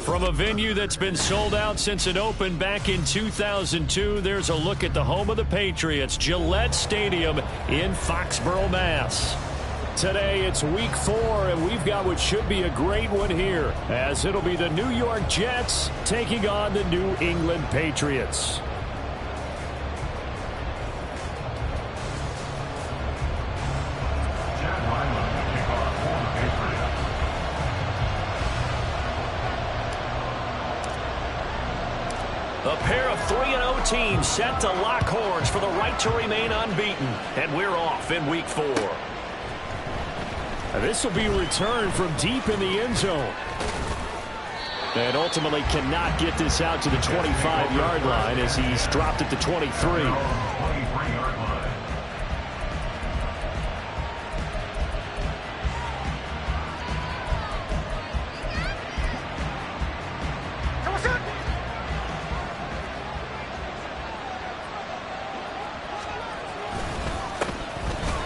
From a venue that's been sold out since it opened back in 2002, there's a look at the home of the Patriots, Gillette Stadium in Foxborough, Mass. Today it's week 4, and we've got what should be a great one here, as it'll be the New York Jets taking on the New England Patriots. A pair of 3-0 teams set to lock horns for the right to remain unbeaten. And we're off in week 4. This will be returned from deep in the end zone. And ultimately cannot get this out to the 25-yard line as he's dropped at the 23.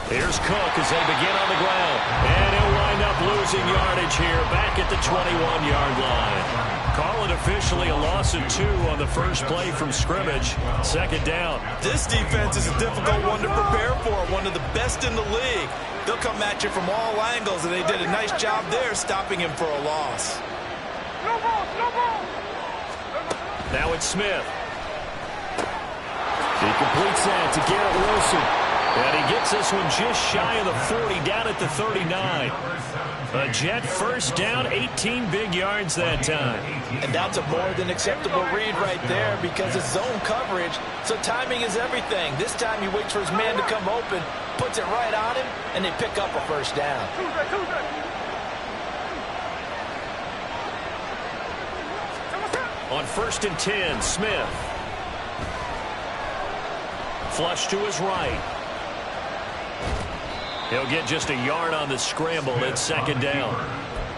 Here's Cook as they begin on the ground. And he'll wind up losing yardage here back at the 21-yard line. Call it officially a loss of 2 on the first play from scrimmage. Second down. This defense is a difficult one to prepare for, one of the best in the league. They'll come at you from all angles, and they did a nice job there stopping him for a loss. Now it's Smith. He completes that to Garrett Wilson. And he gets this one just shy of the 40, down at the 39. A Jet first down, 18 big yards that time. And that's a more than acceptable read right there because it's zone coverage, so timing is everything. This time he waits for his man to come open, puts it right on him, and they pick up a first down. On 1st and 10, Smith. Flush to his right. He'll get just a yard on the scramble. It's second down.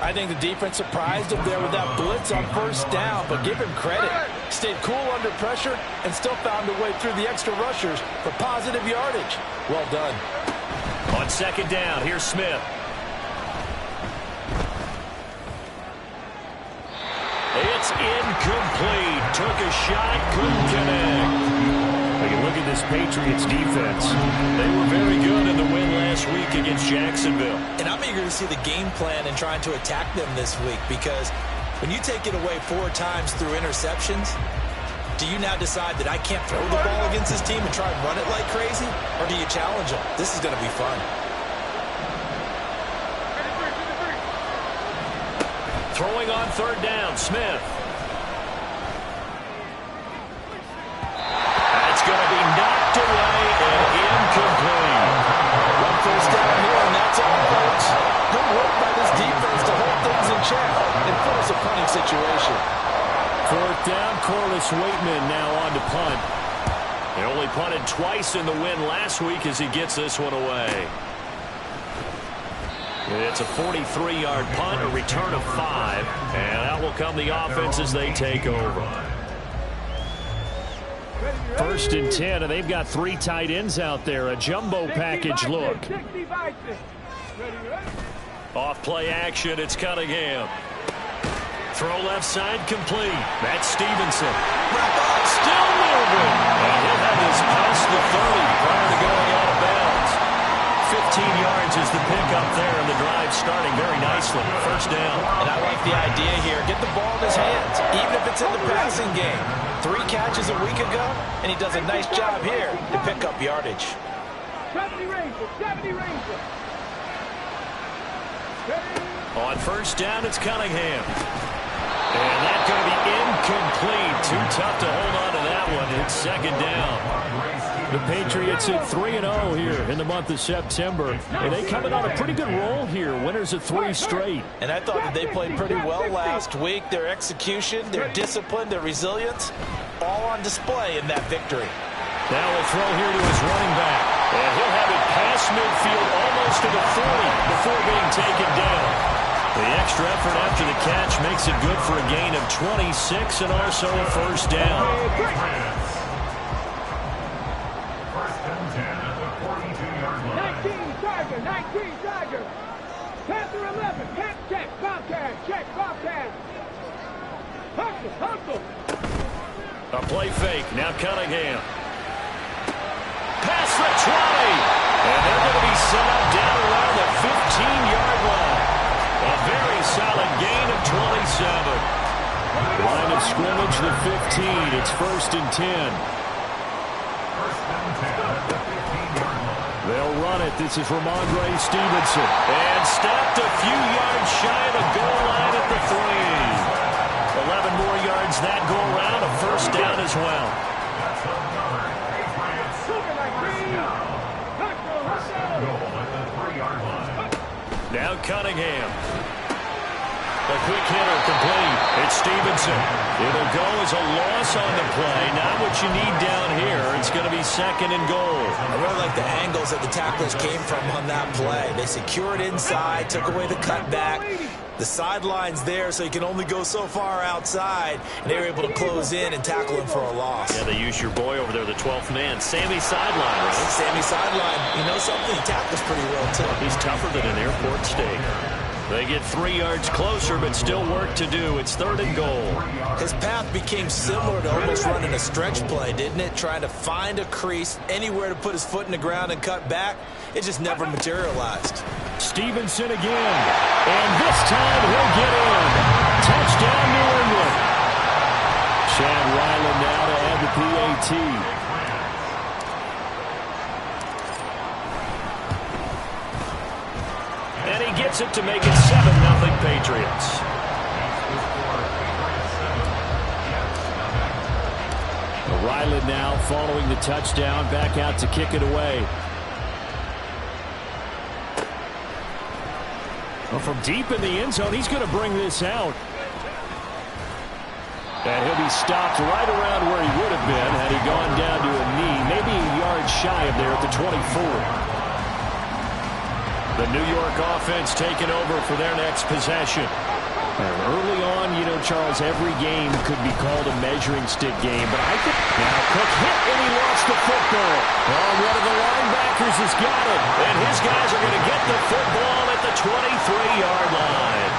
I think the defense surprised him there with that blitz on first down, but give him credit. Stayed cool under pressure and still found a way through the extra rushers for positive yardage. Well done. On second down, here's Smith. It's incomplete. Took a shot, couldn't connect. You look at this Patriots defense. They were very good in the win last week against Jacksonville. And I'm eager to see the game plan and trying to attack them this week because when you take it away 4 times through interceptions, do you now decide that I can't throw the ball against this team and try and run it like crazy? Or do you challenge them? This is going to be fun. Throwing on third down, Smith. Going to be knocked away and incomplete. One first down here, and that's all, folks. Good work by this defense to hold things in check and force a punting situation. 4th down, Corliss Waitman now on to punt. They only punted twice in the win last week as he gets this one away. It's a 43-yard punt, a return of 5, and out will come the offense as they take over. 1st and 10, and they've got 3 tight ends out there. A jumbo package look. Off play action, it's Cunningham. Throw left side complete. That's Stevenson. Still moving. And he'll have this past the 30 prior to going out of bounds. 15 yards is the pickup there, and the drive starting very nicely. First down. And I like the idea here. Get the ball in his hands, even if it's in the passing game. 3 catches a week ago, and he does a nice job here to pick up yardage. 70 Ranger. On first down, it's Cunningham. And that's going to be incomplete. Too tough to hold on to that one. It's second down. The Patriots at 3-0 here in the month of September. And they coming on a pretty good roll here. Winners of 3 straight. And I thought that they played pretty well last week. Their execution, their discipline, their resilience, all on display in that victory. Now we'll throw here to his running back. And he'll have it past midfield almost to the 40 before being taken down. The extra effort after the catch makes it good for a gain of 26 and also a first down. First and 10 at the 42-yard line. 19 Tiger. Panther 11. Check. Bobcat. Check. Bobcat. A play fake. Now Cunningham. Pass for 20. And they're going to be set up down around the 15-yard line. A very solid gain of 27. Line of scrimmage, the 15. It's 1st and 10. They'll run it. This is Ramondre Stevenson. And stopped a few yards shy of the goal line at the 3. 11 more yards that go around. A 1st down as well. Now Cunningham. A quick hitter complete. It's Stevenson. It'll go as a loss on the play. Not what you need down here. It's going to be 2nd and goal. I really like the angles that the tacklers came from on that play. They secured inside, took away the cutback. The sideline's there, so you can only go so far outside. And they were able to close in and tackle him for a loss. Yeah, they used your boy over there, the 12th man. Sammy sideline, right? Sammy sideline. You know something? He tackles pretty well, too. He's tougher than an airport steak. They get 3 yards closer, but still work to do. It's 3rd and goal. His path became similar to almost running a stretch play, didn't it? Trying to find a crease, anywhere to put his foot in the ground and cut back. It just never materialized. Stevenson again. And this time he'll get in. Touchdown, New England. Chad Ryland now to add the PAT. And he gets it to make it 7-0 Patriots. Ryland now following the touchdown, back out to kick it away. Well, from deep in the end zone, he's going to bring this out. And he'll be stopped right around where he would have been had he gone down to a knee, maybe a yard shy of there at the 24. The New York offense taking over for their next possession. And early on, you know, Charles, every game could be called a measuring stick game. But I think now Cook hit and he lost the football. Oh, one of the linebackers has got it. And his guys are going to get the football at the 23-yard line.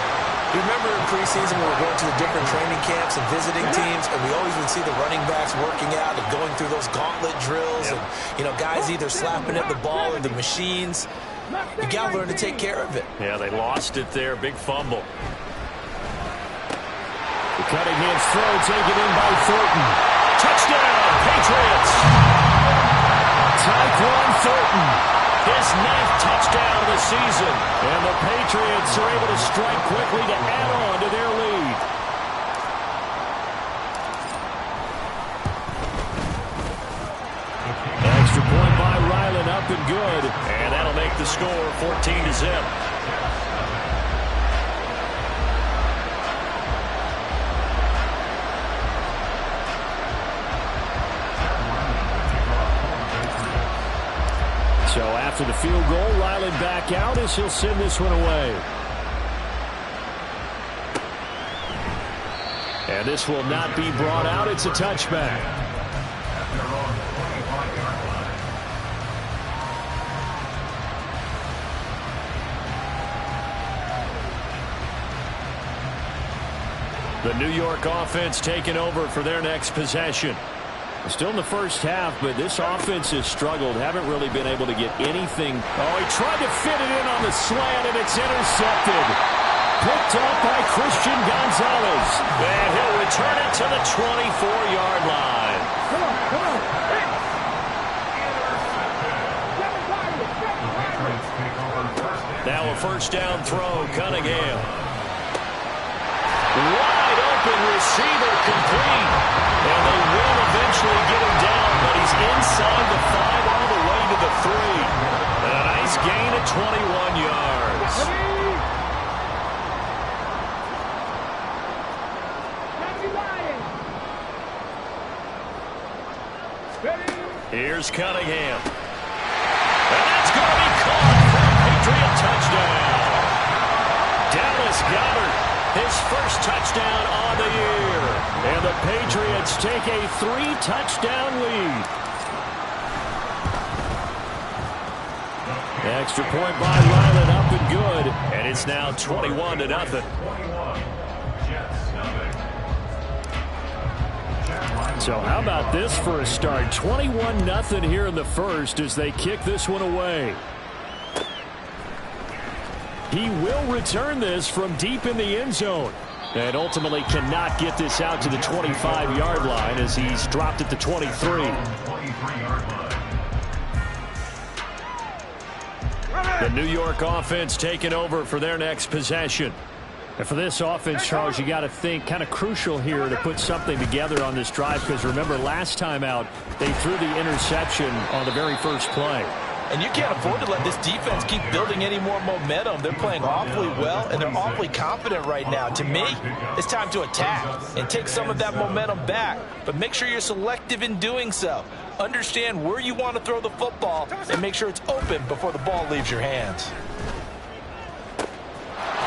You remember in preseason when we were going to the different training camps and visiting teams, and we always would see the running backs working out and going through those gauntlet drills, and, you know, guys either slapping at the ball or the machines. You got to learn to take care of it. Yeah, they lost it there. Big fumble. The Cunningham's throw taken in by Thornton. Touchdown, Patriots. Tyquan Thornton, his 9th touchdown of the season. And the Patriots are able to strike quickly to add on to their lead. Extra point by Ryland, up and good. And that'll make the score 14-0. So after the field goal, Ryland back out as he'll send this one away. And this will not be brought out. It's a touchback. The New York offense taking over for their next possession. Still in the first half, but this offense has struggled. Haven't really been able to get anything. Oh, he tried to fit it in on the slant, and it's intercepted. Picked up by Christian Gonzalez. And he'll return it to the 24-yard line. Come on. Now a 1st down throw, Cunningham. Wide open receiver complete. And they will eventually get him down, but he's inside the 5 all the way to the 3. And a nice gain of 21 yards. Here's Cunningham. And that's going to be caught for a Patriot touchdown. Dallas Goedert, his first touchdown on the year. And the Patriots take a 3-touchdown lead. Extra point by Ryland, up and good. And it's now 21-0. So how about this for a start? 21-0 here in the first as they kick this one away. He will return this from deep in the end zone. And ultimately cannot get this out to the 25-yard line as he's dropped at the 23. The New York offense taking over for their next possession. And for this offense, Charles, you got to think kind of crucial here to put something together on this drive, because remember last time out they threw the interception on the very first play. And you can't afford to let this defense keep building any more momentum. They're playing awfully well, and they're awfully confident right now. To me, it's time to attack and take some of that momentum back. But make sure you're selective in doing so. Understand where you want to throw the football and make sure it's open before the ball leaves your hands.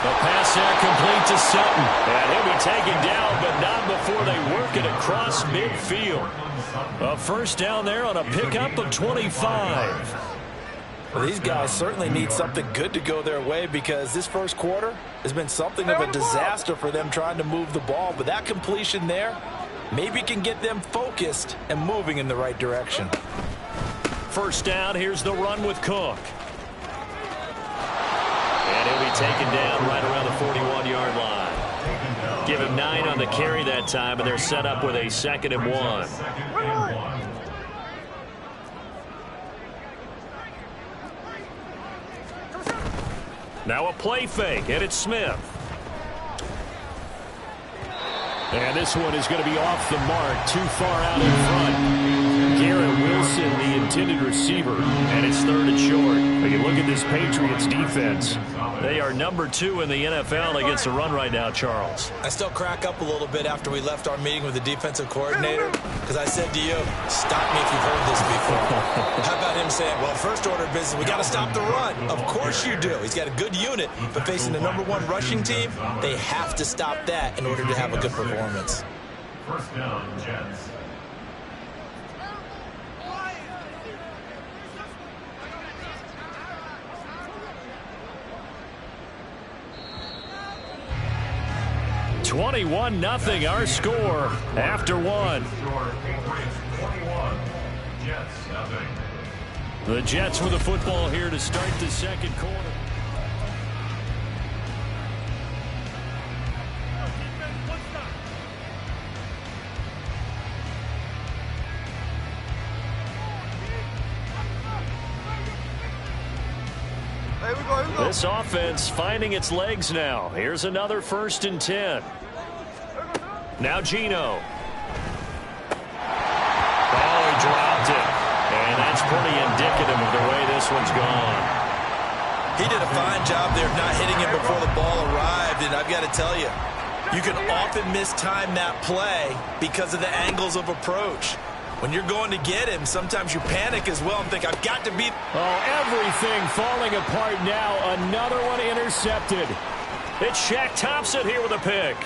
The pass there complete to Sutton. And he'll be taken down, but not before they work it across midfield. A first down there on a pickup of 25. Well, these guys certainly need something good to go their way, because this first quarter has been something of a disaster for them trying to move the ball. But that completion there maybe can get them focused and moving in the right direction. First down, here's the run with Cook. And he'll be taken down right around the 41-yard line. Give him 9 on the carry that time, and they're set up with a 2nd and 1. Now a play fake, and it's Smith. And this one is going to be off the mark, too far out in front. Garrett Wilson, the intended receiver, and it's 3rd and short. If you look at this Patriots defense, they are number 2 in the NFL against the run right now, Charles. I still crack up a little bit after we left our meeting with the defensive coordinator, because I said to you, stop me if you've heard this before. How about him saying, well, first order of business, we got to stop the run. Of course you do. He's got a good unit, but facing the number 1 rushing team, they have to stop that in order to have a good performance. First down, Jets. (21-0) our score after 1. The Jets with the football here to start the second quarter. This offense finding its legs now. Here's another 1st and 10. Now Geno. Oh, he dropped it. And that's pretty indicative of the way this one's gone. He did a fine job there of not hitting him before the ball arrived, and I've got to tell you, you can often mistime that play because of the angles of approach. When you're going to get him, sometimes you panic as well and think, I've got to beat. Oh, everything falling apart now. Another one intercepted. It's Shaq Thompson here with a pick.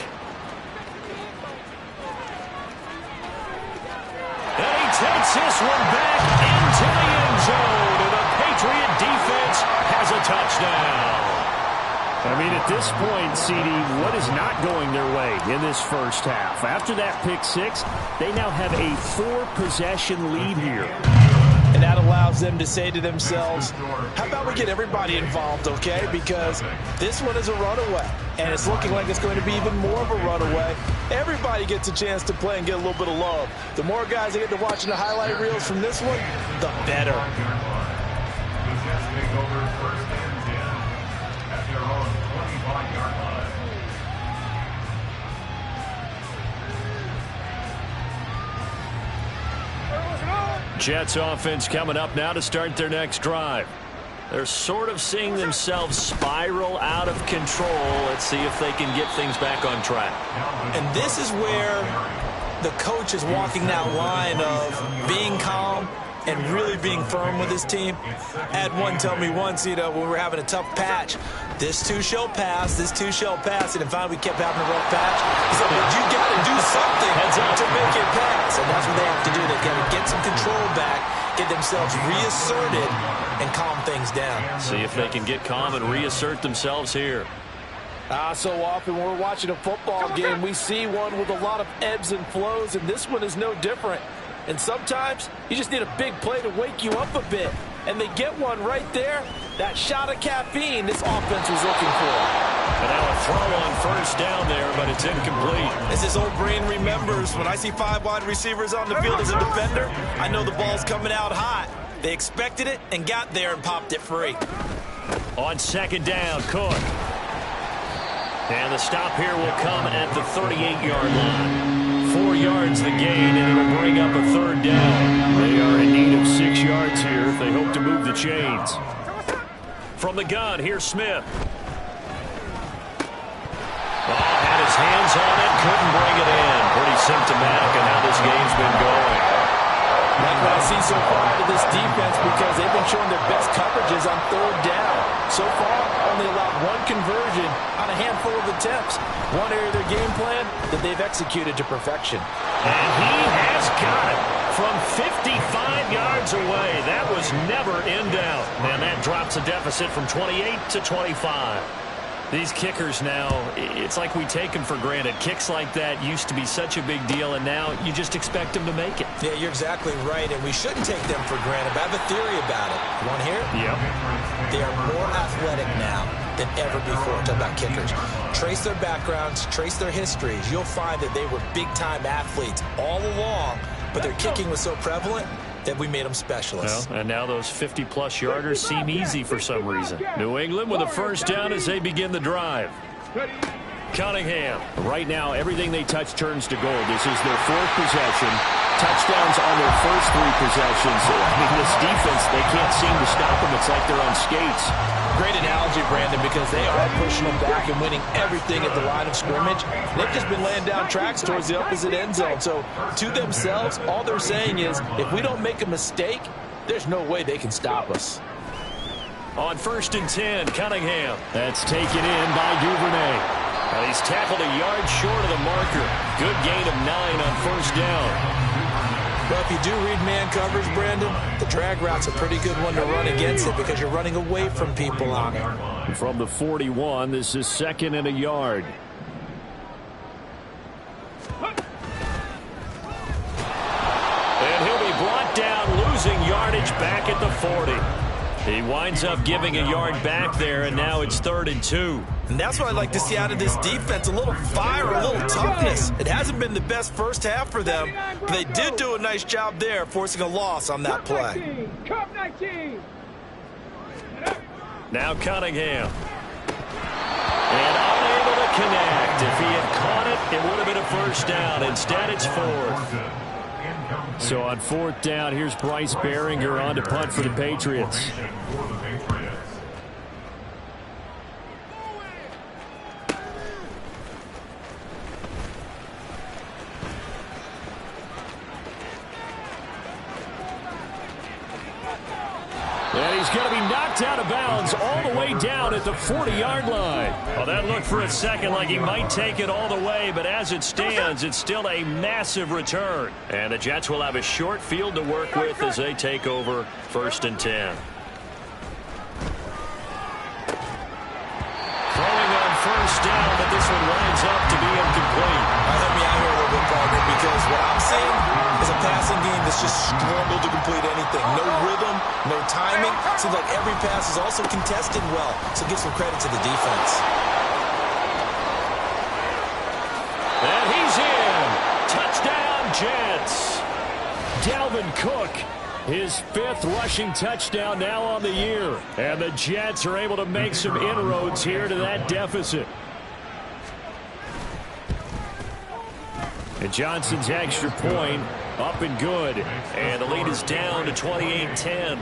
And he takes this one back into the end zone. And the Patriot defense has a touchdown. I mean, at this point, CD, what is not going their way in this first half? After that pick 6, they now have a 4-possession lead here. And that allows them to say to themselves, how about we get everybody involved, okay? Because this one is a runaway, and it's looking like it's going to be even more of a runaway. Everybody gets a chance to play and get a little bit of love. The more guys that get to watching the highlight reels from this one, the better. The Jets take over 1st and 10 at their own 25-yard line. Jets offense coming up now to start their next drive. They're sort of seeing themselves spiral out of control. Let's see if they can get things back on track. And this is where the coach is walking that line of being calm and really being firm with his team. Had one tell me once, when we were having a tough patch, this too shall pass, this too shall pass, and finally we kept having a rough patch. He said, but you got to do something to make it pass, and that's what they have to do. They've got to get some control back, get themselves reasserted, and calm things down. See if they can get calm and reassert themselves here. So often when we're watching a football game, we see one with a lot of ebbs and flows, and this one is no different. And sometimes you just need a big play to wake you up a bit. And they get one right there. That shot of caffeine this offense was looking for. And now a throw on first down there, but it's incomplete. As his old brain remembers, when I see 5 wide receivers on the field as a defender, I know the ball's coming out hot. They expected it and got there and popped it free. On second down, Cook. And the stop here will come at the 38-yard line. 4 yards the gain, and it'll bring up a third down. They are in need of 6 yards here if they hope to move the chains. From the gun, here's Smith. Had his hands on it, couldn't bring it in. Pretty symptomatic of how this game's been going. Like what I see so far out of this defense, because they've been showing their best coverages on third down. So far, only allowed 1 conversion on a handful of attempts. One area of their game plan that they've executed to perfection. And he has got it from 55 yards away. That was never in doubt. And that drops a deficit from 28 to 25. These kickers now, it's like we take them for granted. Kicks like that used to be such a big deal, and now you just expect them to make it. Yeah, you're exactly right, and we shouldn't take them for granted. But I have a theory about it. You want to hear it? Yep. They are more athletic now than ever before. Talk about kickers. Trace their backgrounds, trace their histories. You'll find that they were big-time athletes all along, but their kicking was so prevalent that we made them specialists. Well, and now those 50-plus yarders seem easy for some reason. New England with a first down as they begin the drive. Cunningham. Right now, everything they touch turns to gold. This is their 4th possession. Touchdowns on their first 3 possessions. I mean, this defense, they can't seem to stop them. It's like they're on skates. Great analogy, Brandon, because they are pushing them back and winning everything at the line of scrimmage. They've just been laying down tracks towards the opposite end zone. So to themselves, all they're saying is, if we don't make a mistake, there's no way they can stop us. On 1st and 10, Cunningham. That's taken in by Duvernay. And he's tackled a yard short of the marker. Good gain of 9 on first down. Well, if you do read man coverage, Brandon, the drag route's a pretty good one to run against it because you're running away from people on it. From the 41, this is 2nd and a yard. And he'll be brought down, losing yardage back at the 40. He winds up giving a yard back there, and now it's 3rd and 2. And that's what I like to see out of this defense, a little fire, a little toughness. It hasn't been the best first half for them, but they did do a nice job there, forcing a loss on that play. Now Cunningham. And unable to connect. If he had caught it, it would have been a first down. Instead, it's 4th. So on 4th down, here's Bryce Behringer on to punt for the Patriots. And he's going to be knocked out of bounds all the way down at the 40-yard line. Well, that looked for a second like he might take it all the way, but as it stands, it's still a massive return. And the Jets will have a short field to work with as they take over 1st and 10. Throwing on first down, but this one winds up to be incomplete. Help me out here a little bit, partner, because what I'm seeing is a passing game that's just struggled to complete anything. No rhythm, no timing. Seems like every pass is also contested well, so give some credit to the defense. And he's in. Touchdown, Jets. Dalvin Cook, his 5th rushing touchdown now on the year. And the Jets are able to make some inroads here to that deficit. And Johnson's extra point up and good. And the lead is down to 28-10.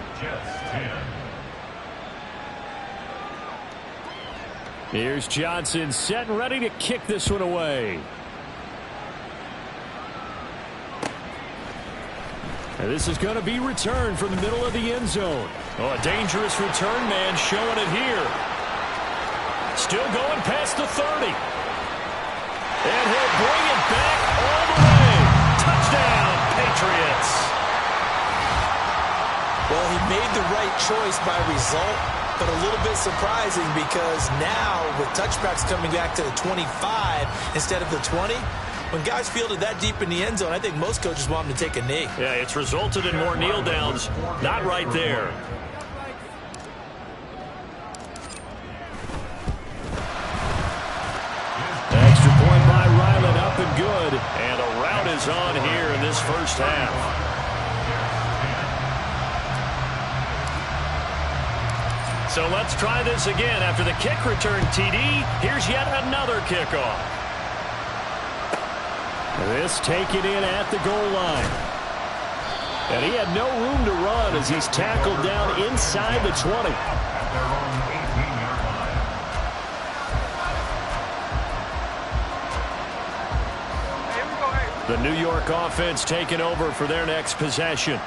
Here's Johnson set and ready to kick this one away. And this is going to be returned from the middle of the end zone. Oh, a dangerous return man showing it here. Still going past the 30. And he'll bring it back all the way. Touchdown, Patriots. Well, he made the right choice by result, but a little bit surprising because now with touchbacks coming back to the 25 instead of the 20, when guys fielded that deep in the end zone, I think most coaches want them to take a knee. Yeah, it's resulted in more kneel downs. Not right there. Extra point by Ryland, up and good. And a rout is on here in this first half. So let's try this again. After the kick return TD, here's yet another kickoff. This taken in at the goal line. And he had no room to run as he's tackled down inside the 20. The New York offense taking over for their next possession.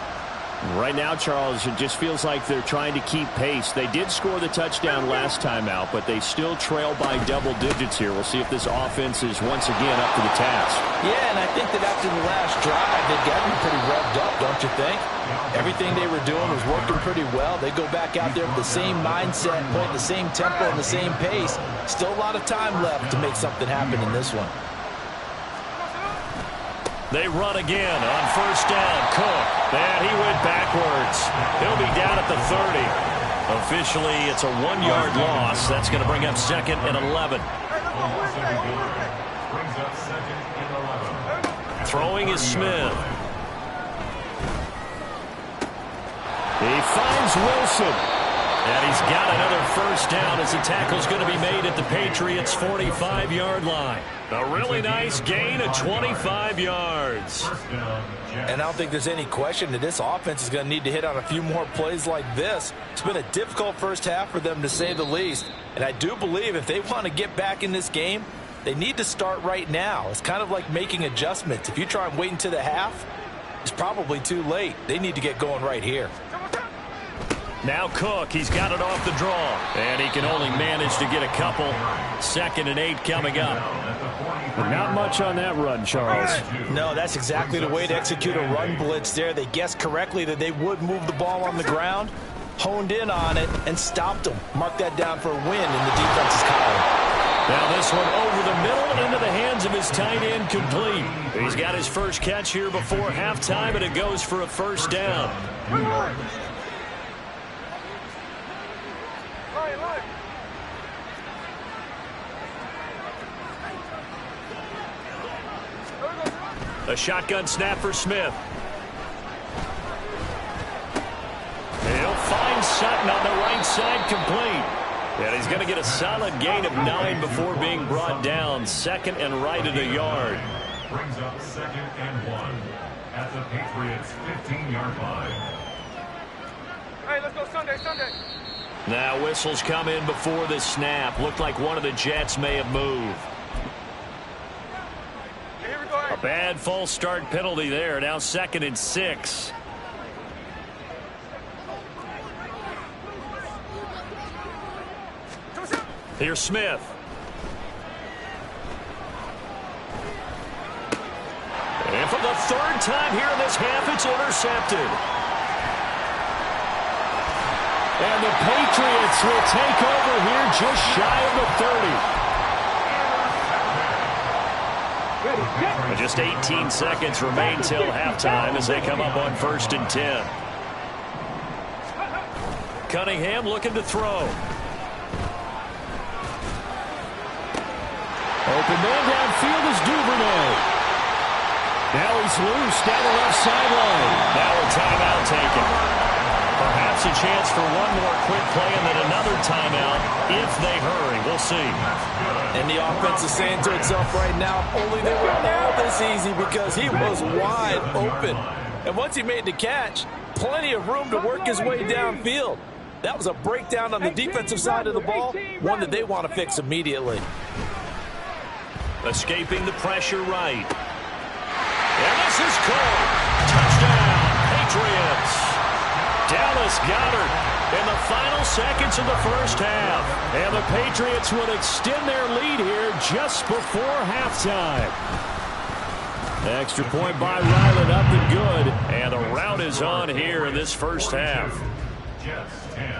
Right now, Charles, it just feels like they're trying to keep pace. They did score the touchdown last time out, but they still trail by double digits here. We'll see if this offense is once again up to the task. Yeah, and I think that after the last drive, they've gotten pretty revved up, don't you think? Everything they were doing was working pretty well. They go back out there with the same mindset, playing the same tempo and the same pace. Still a lot of time left to make something happen in this one. They run again on first down. Cook. And he went backwards. He'll be down at the 30. Officially, it's a 1-yard loss. That's going to bring up 2nd and 11. Throwing is Smith. He finds Wilson. And he's got another first down as the tackle's going to be made at the Patriots' 45-yard line. A really nice gain of 25 yards. And I don't think there's any question that this offense is going to need to hit on a few more plays like this. It's been a difficult first half for them, to say the least. And I do believe if they want to get back in this game, they need to start right now. It's kind of like making adjustments. If you try and wait until the half, it's probably too late. They need to get going right here. Now Cook, he's got it off the draw. And he can only manage to get a couple. 2nd and 8 coming up. Not much on that run, Charles. No, that's exactly the way to execute a run blitz there. They guessed correctly that they would move the ball on the ground, honed in on it, and stopped them. Mark that down for a win in the defense's column. Now this one over the middle into the hands of his tight end, complete. He's got his first catch here before halftime, and it goes for a first down. A shotgun snap for Smith. He'll find Sutton on the right side, complete. And he's going to get a solid gain of 9 before being brought down. 2nd and right at a yard. Brings up 2nd and 1 at the Patriots' 15-yard line. Hey, let's go Sunday. Now whistles come in before the snap. Looked like one of the Jets may have moved. A bad false start penalty there. Now 2nd and 6. Here's Smith. And for the 3rd time here in this half, it's intercepted. And the Patriots will take over here just shy of the 30. Just 18 seconds remain till halftime as they come up on 1st and 10. Cunningham looking to throw. Open man downfield is Duvernay. Now he's loose down the left sideline. Now a timeout taken. Perhaps a chance for one more quick play and then another timeout if they hurry. We'll see. And the offense is saying to itself right now, only they were all this easy because he was wide open. And once he made the catch, plenty of room to work his way downfield. That was a breakdown on the defensive side of the ball, one that they want to fix immediately. Escaping the pressure right. And this is called. Touchdown, Patriots. Dallas Goedert in the final seconds of the first half. And the Patriots will extend their lead here just before halftime. Extra point by Ryland, up and good. And the rout is on here in this first half. Jets 10.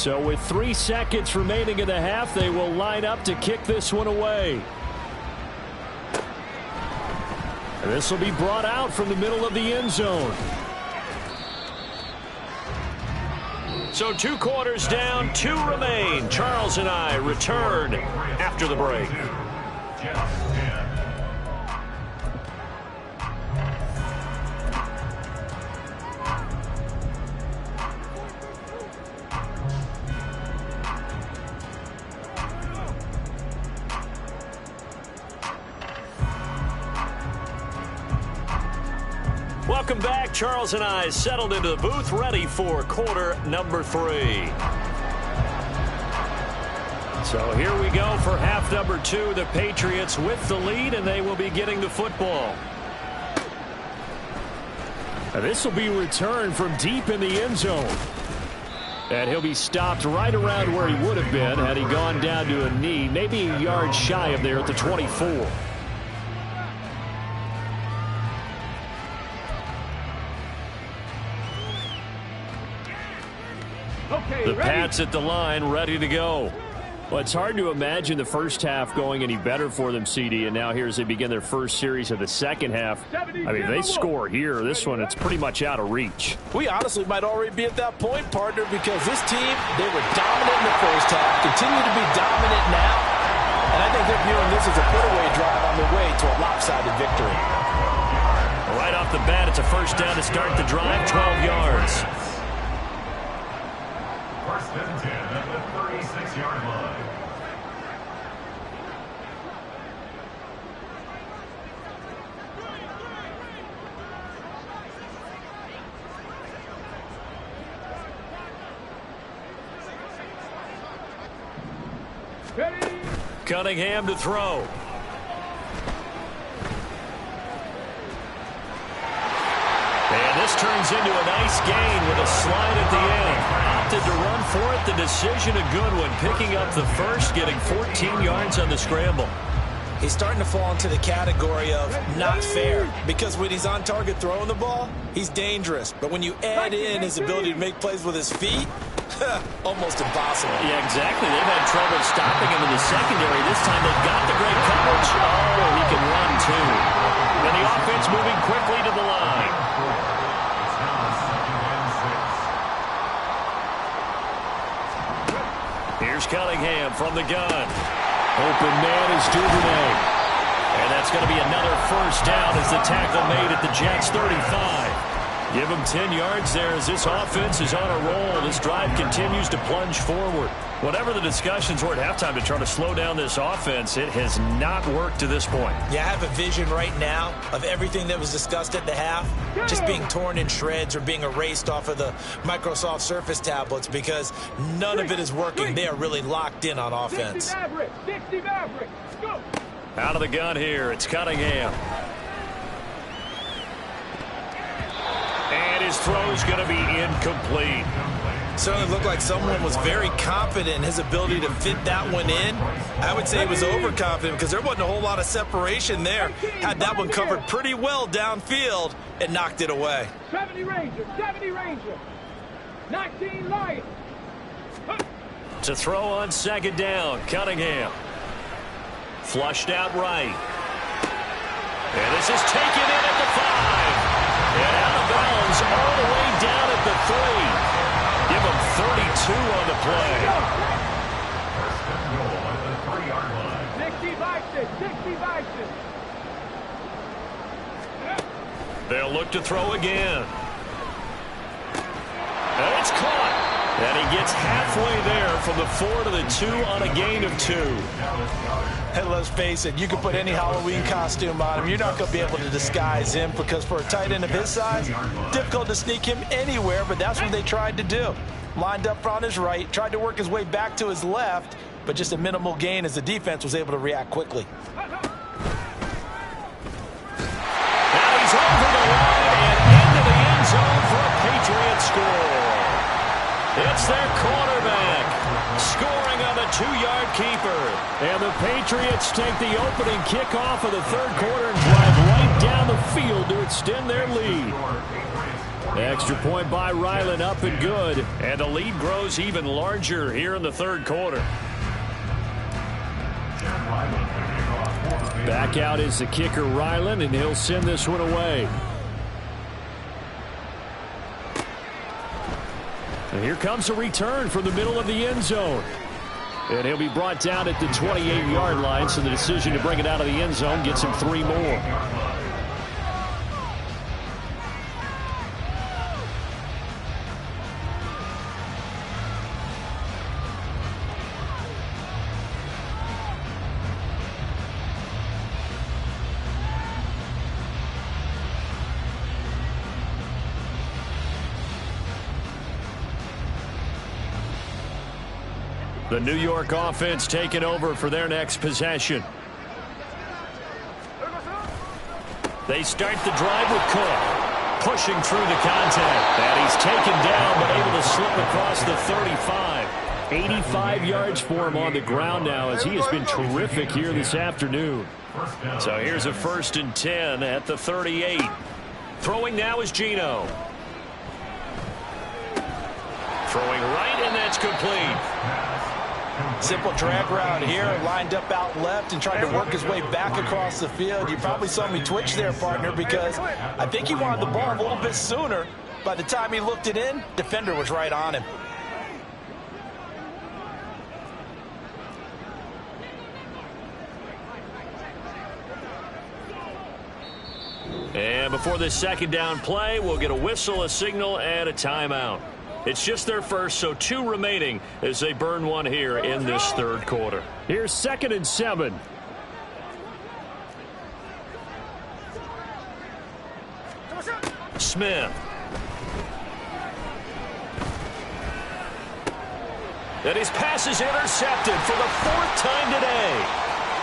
So with 3 seconds remaining in the half, they will line up to kick this one away. And this will be brought out from the middle of the end zone. So 2 quarters down, 2 remain. Charles and I return after the break. Welcome back. Charles and I settled into the booth, ready for quarter number 3. So here we go for half number 2. The Patriots with the lead, and they will be getting the football. And this will be returned from deep in the end zone. And he'll be stopped right around where he would have been had he gone down to a knee, maybe a yard shy of there at the 24. The Pats at the line, ready to go. Well, it's hard to imagine the first half going any better for them, CD, and now here as they begin their first series of the second half. I mean, they score here. This one, it's pretty much out of reach. We honestly might already be at that point, partner, because this team, they were dominant in the first half, continue to be dominant now, and I think they're viewing this as a put-away drive on their way to a lopsided victory. Right off the bat, it's a first down to start the drive, 12 yards. First and 10 at the 36-yard line. Cunningham to throw. And this turns into a nice gain with a slide at the end. Opted to run for it. The decision a good one. Picking up the first, getting 14 yards on the scramble. He's starting to fall into the category of not fair, because when he's on target throwing the ball, he's dangerous. But when you add in his ability to make plays with his feet, almost impossible. Yeah, exactly. They've had trouble stopping him in the secondary. This time they've got the great coverage. Oh, he can run too. And the offense moving quickly to the line. Here's Cunningham from the gun. Open man is Duvernay. And that's going to be another first down as the tackle made at the Jets' 35. Give them 10 yards there as this offense is on a roll. This drive continues to plunge forward. Whatever the discussions were at halftime to try to slow down this offense, it has not worked to this point. Yeah, I have a vision right now of everything that was discussed at the half just being torn in shreds or being erased off of the Microsoft Surface tablets because none of it is working. They are really locked in on offense. Out of the gun here, it's Cunningham. And his throw is going to be incomplete. Certainly looked like someone was very confident in his ability to fit that one in. I would say he was overconfident because there wasn't a whole lot of separation there. Had that one covered pretty well downfield and knocked it away. 70 Ranger, 19 Lions. To throw on second down, Cunningham. Flushed out right. And this is taken in at the 5. And out of bounds all the way down at the 3. Give him 32 on the play. First and goal at the 3-yard line. 60 Vikings. They'll look to throw again. And it's caught. And he gets halfway there from the 4 to the 2 on a gain of 2. And let's face it, you can put any Halloween costume on him. You're not going to be able to disguise him because for a tight end of his size, difficult to sneak him anywhere, but that's what they tried to do. Lined up on his right, tried to work his way back to his left, but just a minimal gain as the defense was able to react quickly. Now he's over the line and into the end zone for a Patriot score. It's their quarterback scoring on the 2-yard keeper. And the Patriots take the opening kickoff of the third quarter and drive right down the field to extend their lead. Extra point by Ryland, up and good. And the lead grows even larger here in the third quarter. Back out is the kicker, Ryland, and he'll send this one away. And here comes a return from the middle of the end zone. And he'll be brought down at the 28-yard line, so the decision to bring it out of the end zone gets him 3 more. The New York offense taking over for their next possession. They start the drive with Cook, pushing through the contact. And he's taken down, but able to slip across the 35. 85 yards for him on the ground now, as he has been terrific here this afternoon. So here's a 1st and 10 at the 38. Throwing now is Geno. Throwing right, and that's complete. Simple drag route here, lined up out left and tried to work his way back across the field. You probably saw me twitch there, partner, because I think he wanted the ball a little bit sooner. By the time he looked it in, defender was right on him. And before this second down play, we'll get a whistle, a signal, and a timeout. It's just their first, so 2 remaining as they burn one here in this third quarter. Here's 2nd and 7. Smith. And his pass is intercepted for the 4th time today.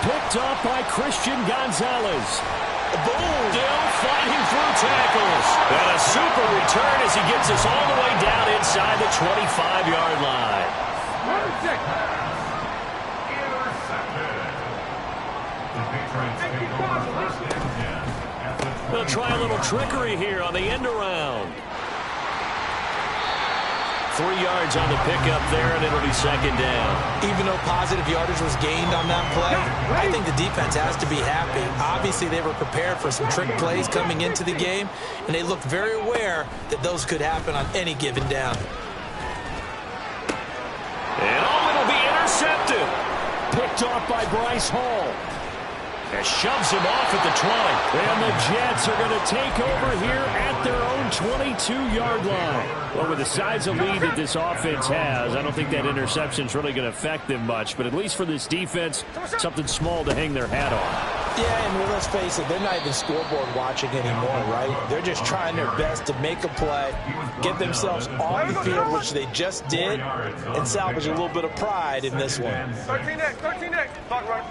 Picked off by Christian Gonzalez. Boom! Still fighting through tackles. And a super return as he gets us all the way down inside the 25-yard line. They'll try a little trickery here on the end around. 3 yards on the pickup there, and it'll be 2nd down. Even though positive yardage was gained on that play, I think the defense has to be happy. Obviously, they were prepared for some trick plays coming into the game, and they looked very aware that those could happen on any given down. And it'll be intercepted. Picked off by Bryce Hall. And shoves him off at the 20. And the Jets are going to take over here at their own 22-yard line. Well, with the size of lead that this offense has, I don't think that interception's really going to affect them much. But at least for this defense, something small to hang their hat on. Yeah, and let's face it, they're not even scoreboard watching anymore, right? They're just trying their best to make a play, get themselves off the field, which they just did, and salvage a little bit of pride in this one. 13X. Clock run.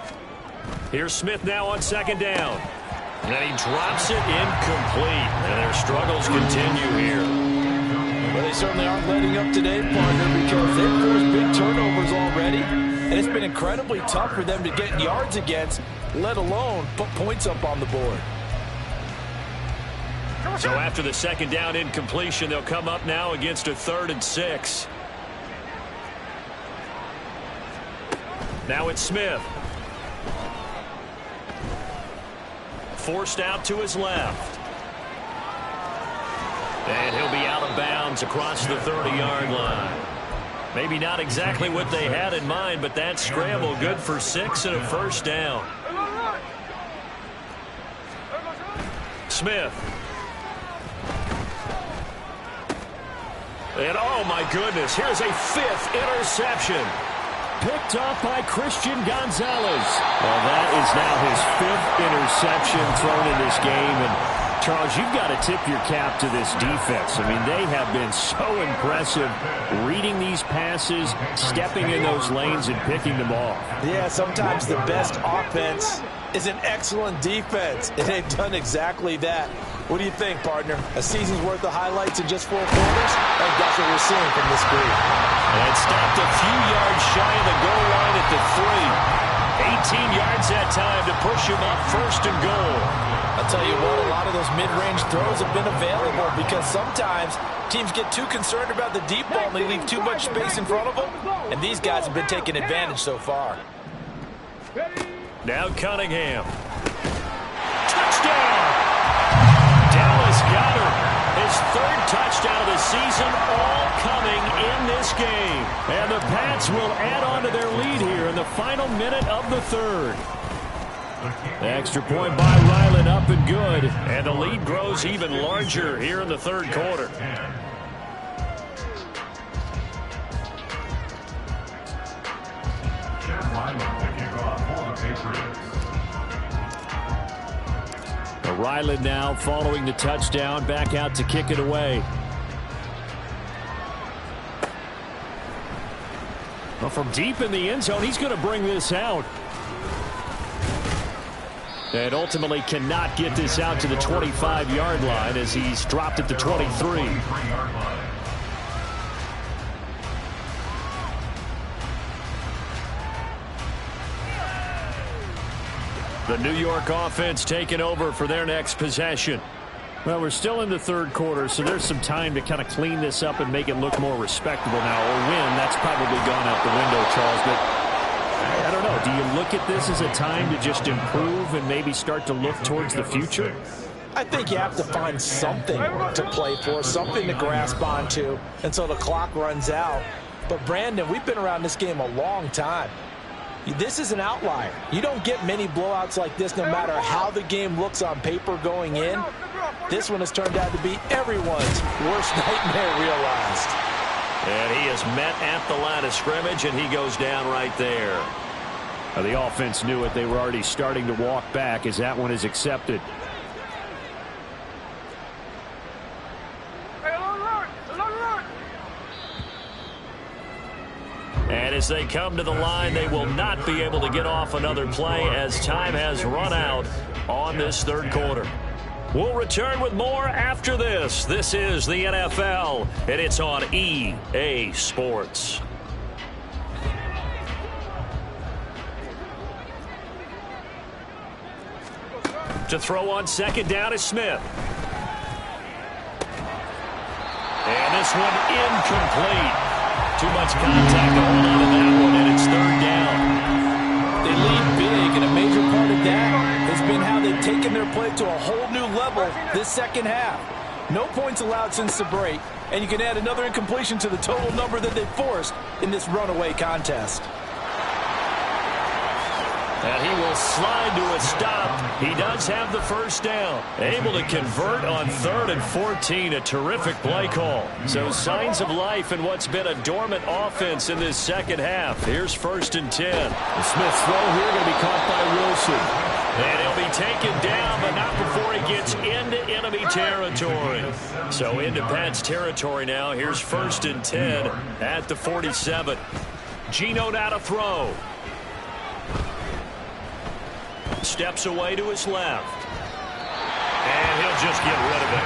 Here's Smith now on 2nd down. And then he drops it incomplete. And their struggles continue here. Well, they certainly aren't letting up today, partner, because they've forced big turnovers already. And it's been incredibly tough for them to get yards against, let alone put points up on the board. So after the 2nd down incompletion, they'll come up now against a 3rd and 6. Now it's Smith. Forced out to his left. And he'll be out of bounds across the 30-yard line. Maybe not exactly what they had in mind, but that scramble good for 6 and a 1st down. Smith. And oh my goodness, here's a 5th interception. Picked off by Christian Gonzalez. Well, that is now his 5th interception thrown in this game. And Charles, you've got to tip your cap to this defense. I mean, they have been so impressive reading these passes, stepping in those lanes, and picking them off. Yeah, sometimes the best offense is an excellent defense, and they've done exactly that. What do you think, partner? A season's worth of highlights in just 4 quarters? I think that's what we're seeing from this group. And stopped a few yards shy of the goal line at the 3. 18 yards that time to push him up 1st and goal. I'll tell you what, a lot of those mid-range throws have been available because sometimes teams get too concerned about the deep ball and they leave too much space in front of them. And these guys have been taking advantage so far. Now Cunningham. Touchdown! Dallas Goedert. His 3rd touchdown of the season, all coming in this game. And the Pats will add on to their lead here in the final minute of the 3rd. The extra point by Ryland up and good. And the lead grows even larger here in the 3rd quarter. Ryland now following the touchdown, back out to kick it away. Well, from deep in the end zone, he's going to bring this out. And ultimately cannot get this out to the 25-yard line as he's dropped at the 23. The New York offense taking over for their next possession. Well, we're still in the 3rd quarter, so there's some time to kind of clean this up and make it look more respectable now. Or win, that's probably gone out the window, Charles. But I don't know. Do you look at this as a time to just improve and maybe start to look towards the future? I think you have to find something to play for, something to grasp onto until the clock runs out. But, Brandon, we've been around this game a long time. This is an outlier. You don't get many blowouts like this no matter how the game looks on paper going in. This one has turned out to be everyone's worst nightmare realized. And he is met at the line of scrimmage, and he goes down right there. Now, the offense knew it. They were already starting to walk back as that one is accepted. And as they come to the line, they will not be able to get off another play as time has run out on this 3rd quarter. We'll return with more after this. This is the NFL, and it's on EA Sports. To throw on 2nd down is Smith. And this one incomplete. Too much contact to hold on to that one, and it's 3rd down. They lead big, and a major part of that has been how they've taken their play to a whole new level this 2nd half. No points allowed since the break, and you can add another incompletion to the total number that they've forced in this runaway contest. And he will slide to a stop. He does have the 1st down. Able to convert on 3rd and 14. A terrific play call. So signs of life in what's been a dormant offense in this 2nd half. Here's 1st and 10. The Smith's throw here going to be caught by Wilson. And he'll be taken down, but not before he gets into enemy territory. So into Pat's territory now. Here's 1st and 10 at the 47. Geno now to throw. Steps away to his left. And he'll just get rid of it.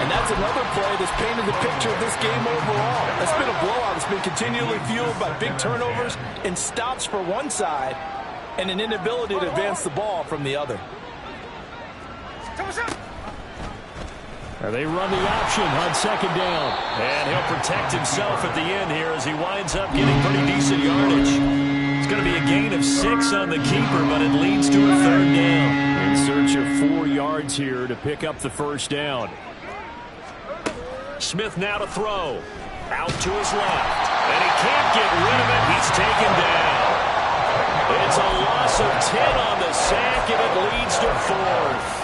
And that's another play that's painted the picture of this game overall. It's been a blowout. It's been continually fueled by big turnovers and stops for one side and an inability to advance the ball from the other. They run the option on 2nd down. And he'll protect himself at the end here as he winds up getting pretty decent yardage. It's going to be a gain of 6 on the keeper, but it leads to a 3rd down. In search of 4 yards here to pick up the 1st down. Smith now to throw. Out to his left. And he can't get rid of it. He's taken down. It's a loss of 10 on the sack, and it leads to 4th.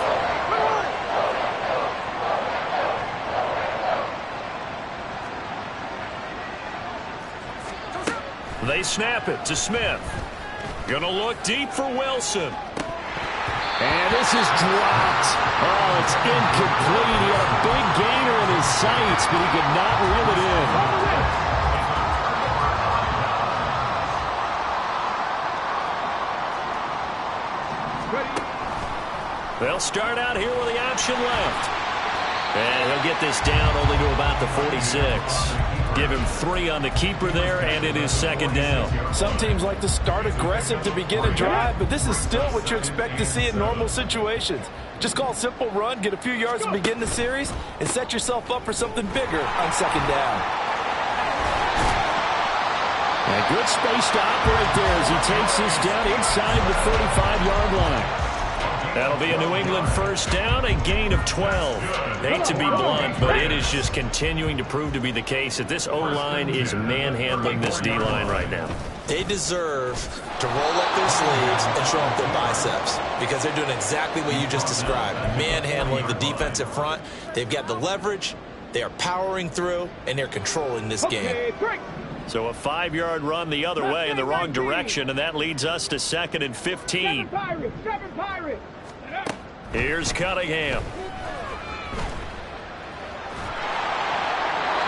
They snap it to Smith. Gonna look deep for Wilson. And this is dropped. Oh, it's incomplete. He had a big gainer in his sights, but he could not reel it in. They'll start out here with the option left. And he'll get this down only to about the 46. give him 3 on the keeper there, and it is second down. Some teams like to start aggressive to begin a drive, but this is still what you expect to see in normal situations. Just call a simple run, get a few yards to begin the series, and set yourself up for something bigger on second down. And good space to operate there as he takes this down inside the 35-yard line. That'll be a New England first down, a gain of 12. Hate to be blunt, but it is just continuing to prove to be the case that this O-line is manhandling this D-line right now. They deserve to roll up their sleeves and show up their biceps because they're doing exactly what you just described, manhandling the defensive front. They've got the leverage, they are powering through, and they're controlling this game. So a 5-yard run the other way in the wrong direction, and that leads us to 2nd and 15. Here's Cunningham.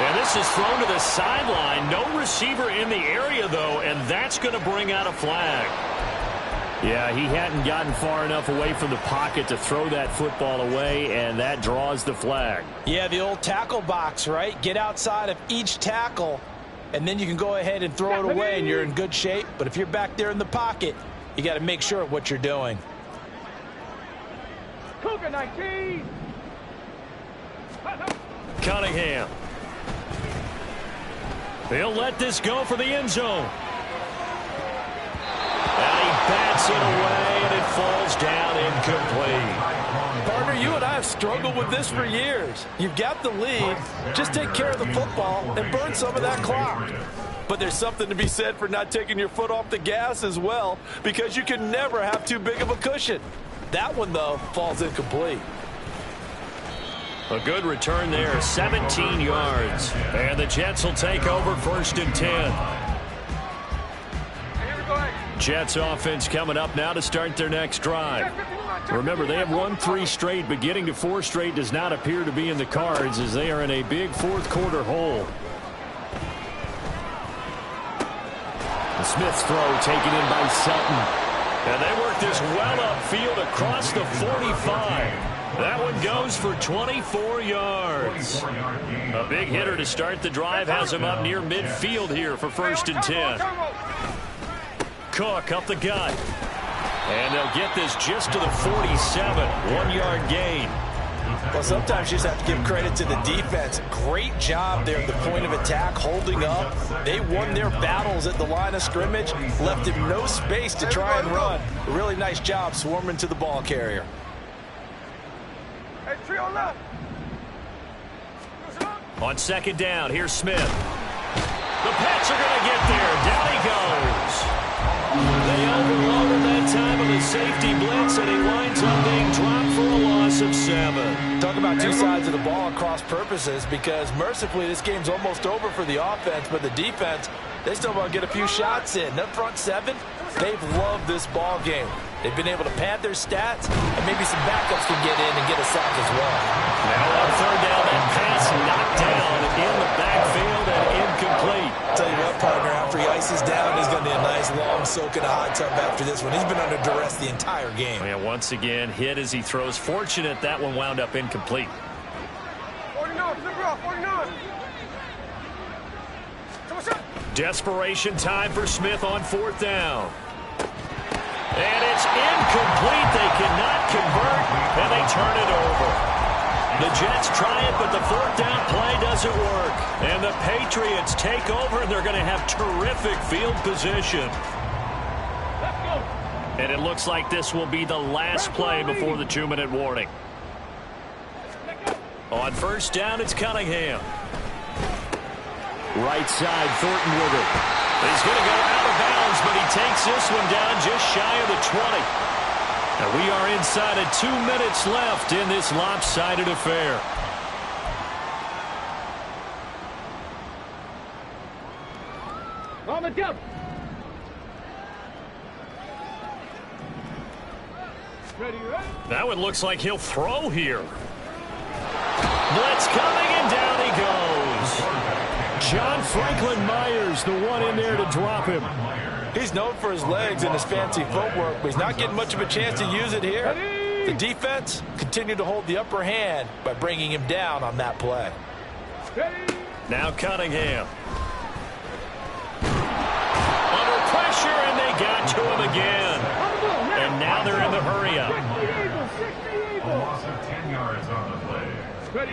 And this is thrown to the sideline. No receiver in the area, though, and that's going to bring out a flag. Yeah, he hadn't gotten far enough away from the pocket to throw that football away, and that draws the flag. Yeah, the old tackle box, right? Get outside of each tackle, and then you can go ahead and throw it away, and you're in good shape. But if you're back there in the pocket, you got to make sure of what you're doing. Cougar 19. Cunningham. He'll let this go for the end zone. And he bats it away, and it falls down incomplete. Partner, you and I have struggled with this for years. You've got the lead. Just take care of the football and burn some of that clock. But there's something to be said for not taking your foot off the gas as well, because you can never have too big of a cushion. That one, though, falls incomplete. A good return there, 17 yards. And the Jets will take over 1st and 10. Jets offense coming up now to start their next drive. Remember, they have won 3 straight, but getting to 4 straight does not appear to be in the cards as they are in a big 4th quarter hole. The Smith's throw taken in by Sutton. And they work this well upfield across the 45. That one goes for 24 yards. A big hitter to start the drive has him up near midfield here for 1st and 10. Cook up the gut. And they'll get this just to the 47. 1-yard gain. Well, sometimes you just have to give credit to the defense. Great job there at the point of attack, holding up. They won their battles at the line of scrimmage, left him no space to try and run. A really nice job swarming to the ball carrier. Hey, three on left. On 2nd down, here's Smith. The Pats are going to get there. Down he goes. They overloaded that time with a safety blitz, and he winds up being dropped for a loss of 7. Talk about two sides of the ball at cross purposes, because mercifully this game's almost over for the offense, but the defense, they still want to get a few shots in. That front 7, they've loved this ball game. They've been able to pad their stats, and maybe some backups can get in and get a sack as well. Now on 3rd down, that pass knocked down in the backfield and incomplete. Tell you what, partner, after he ices down, he's going to be a nice long soak in a hot tub after this one. He's been under duress the entire game. And once again, hit as he throws. Fortunate that one wound up incomplete. 49, flip it off, 49. Desperation time for Smith on 4th down. And it's incomplete. They cannot convert, and they turn it over. The Jets try it, but the 4th down play doesn't work. And the Patriots take over, and they're going to have terrific field position. Let's go. And it looks like this will be the last play before the 2-minute warning. On 1st down, it's Cunningham. Right side, Thornton with it. He's going to go out of bounds, but he takes this one down just shy of the 20. And we are inside of 2 minutes left in this lopsided affair. On the jump. Ready, ready? That one looks like he'll throw here. Blitz coming, and down he goes. John Franklin Myers, the one in there to drop him. He's known for his legs and his fancy footwork, but he's not getting much of a chance to use it here. The defense continued to hold the upper hand by bringing him down on that play. Now Cunningham. Under pressure, and they got to him again. And now they're in the hurry-up. A loss of 10 yards on the play.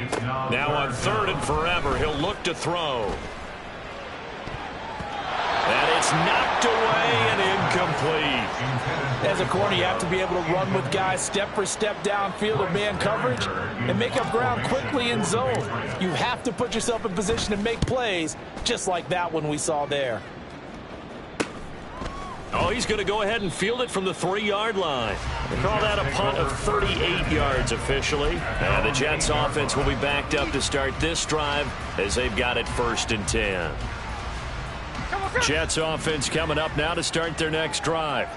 It's Now on 3rd and forever, he'll look to throw. And it's knocked away and incomplete. As a corner, you have to be able to run with guys step for step downfield of man coverage and make up ground quickly in zone. You have to put yourself in position to make plays, just like that one we saw there. Oh, he's going to go ahead and field it from the 3-yard line. They call that a punt of 38 yards officially. And the Jets offense will be backed up to start this drive as they've got it 1st and 10. Jets offense coming up now to start their next drive.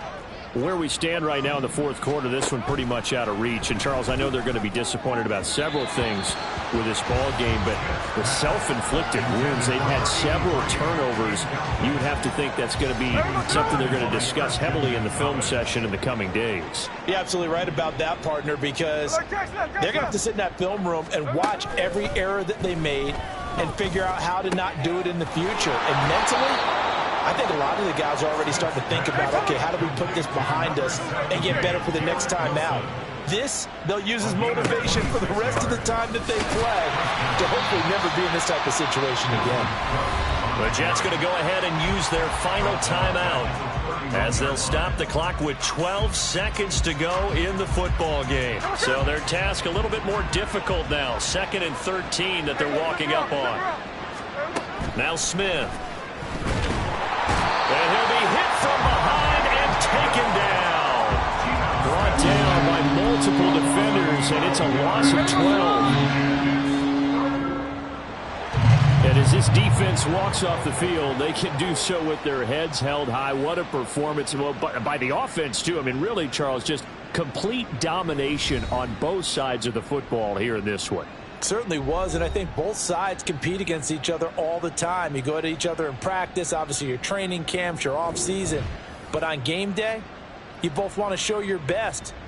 Where we stand right now in the 4th quarter, this one pretty much out of reach. And, Charles, I know they're going to be disappointed about several things with this ball game, but the self-inflicted wounds, they've had several turnovers. You would have to think that's going to be something they're going to discuss heavily in the film session in the coming days. You're absolutely right about that, partner, because they're going to have to sit in that film room and watch every error that they made and figure out how to not do it in the future. And mentally, I think a lot of the guys are already starting to think about, okay, how do we put this behind us and get better for the next time out? This, they'll use as motivation for the rest of the time that they play to hopefully never be in this type of situation again. The Jets going to go ahead and use their final timeout as they'll stop the clock with 12 seconds to go in the football game. So their task a little bit more difficult now. 2nd and 13 that they're walking up on. Now Smith. And he'll be hit from behind and taken down. Brought down by multiple defenders, and it's a loss of 12. And as this defense walks off the field, they can do so with their heads held high. What a performance by the offense, too. I mean, really, Charles, just complete domination on both sides of the football here in this one. Certainly was, and I think both sides compete against each other all the time. You go at each other in practice, obviously your training camps, your off season, but on game day, you both want to show your best. And